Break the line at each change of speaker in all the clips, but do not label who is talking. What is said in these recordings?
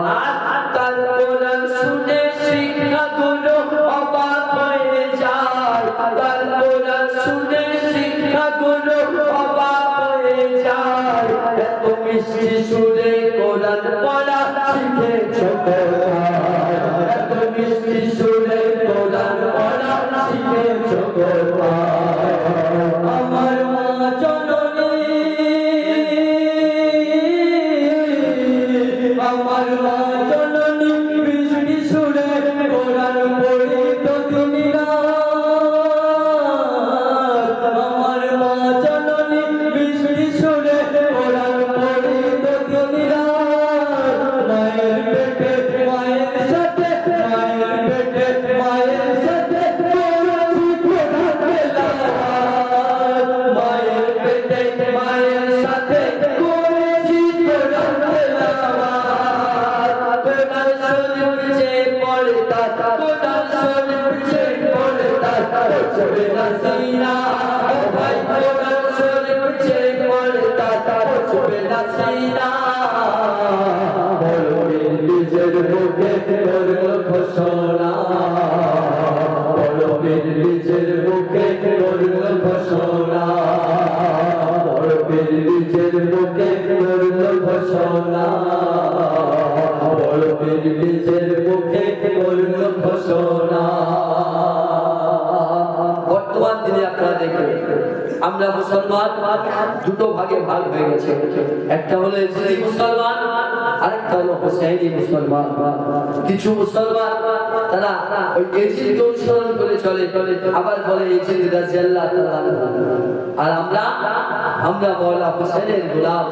আর তার কোরআন শুনে শিক্ষাগুলো অবাক হয়ে যায়, তার কোরআন শুনে শিক্ষাগুলো অবাক হয়ে যায়। এত মিষ্টি সুরে কোরআন পড়া শিখেছো কোথায়? এত মিষ্টি সুরে কোরআন পড়া শিখেছো কোথায়? আমার মা জননী, আমার মা জননী মিষ্টি সুরে কোরআন পড়িত দিন রাত। আমার মা জননী মিষ্টি সুরে কোরআন পড়িত দিন রাত। মায়ের পেটে মায়ের সাথে, মায়ের পেটে মায়ের সাথে করেছি কোরআন তেলাওয়াত। মায়ের পেটে মায়ের সাথে করেছি কোরআন তেলাওয়াত। কোরআন শরীফ যে পড়তা, কোরআন শরীফ যে পড়তা, চলে না সিনা ভাই। কোরআন শরীফ যে পড়তা, চলে না সিনা। বড়বীর নিজের মুখে করল ঘোষণা, বড়বীর নিজের মুখে করল ঘোষণা, বড়বীর নিজের মুখে করল ঘোষণা, বড়বীর নিজের মুখে করল ঘোষণা। বর্তমান দিনে আপনারা দেখবেন আমরা মুসলমান দুটো ভাগে ভাগ হয়ে গেছে। একটা হলো ইসলামী মুসলমান, আরেকটা হলো হুসাইনি মুসলমান। কিছু মুসলমান তারা ওই এজিদকে অনুসরণ করে চলে, আবার বলে এজিদ রাদিয়াল্লাহু তাআলা। আর আমরা মাওলানা হুসাইনের গোলাম,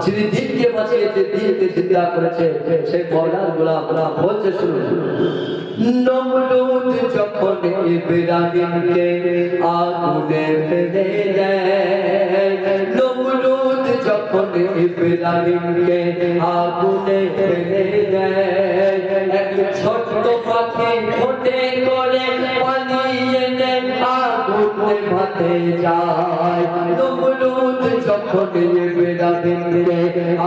যিনি দিনকে বাঁচিয়েছে, দিনকে জিন্দা করেছে, সেই মাওলানার গোলাম। বলছে শুনুন, নমরুদ যখন ইব্রাহিমকে আগুনে ফেলে দেয়, নমরুদ যখন ইব্রাহিমকে আগুনে ফেলে দেয়, এক ছোট্ট পাখি ঠোঁটে করে পালিয়ে নেয়, আগুনে ভাতে যায়। নমরুদ যখন ইব্রাহিমকে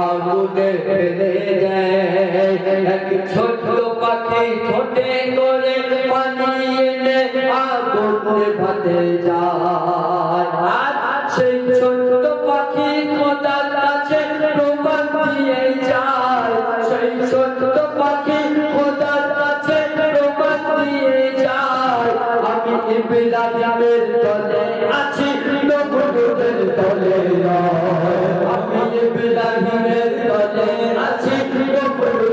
আগুনে ফেলে দেয়, এক ছোট্ট পাখি ঠোঁটে করে পালিয়ে নেয়, আগুনে ভাতে যায়। আর সেই ছোট্ট পাখি খোদার কাছে প্রমাণ দিয়ে যায়, সেই ছোট্ট পাখি খোদার কাছে প্রমাণ দিয়ে যায়, আমি ইব্রাহিমের তলে আছি, নমরুদের তলে নয়। আমি ইব্রাহিমের তলে আছি, নমরুদের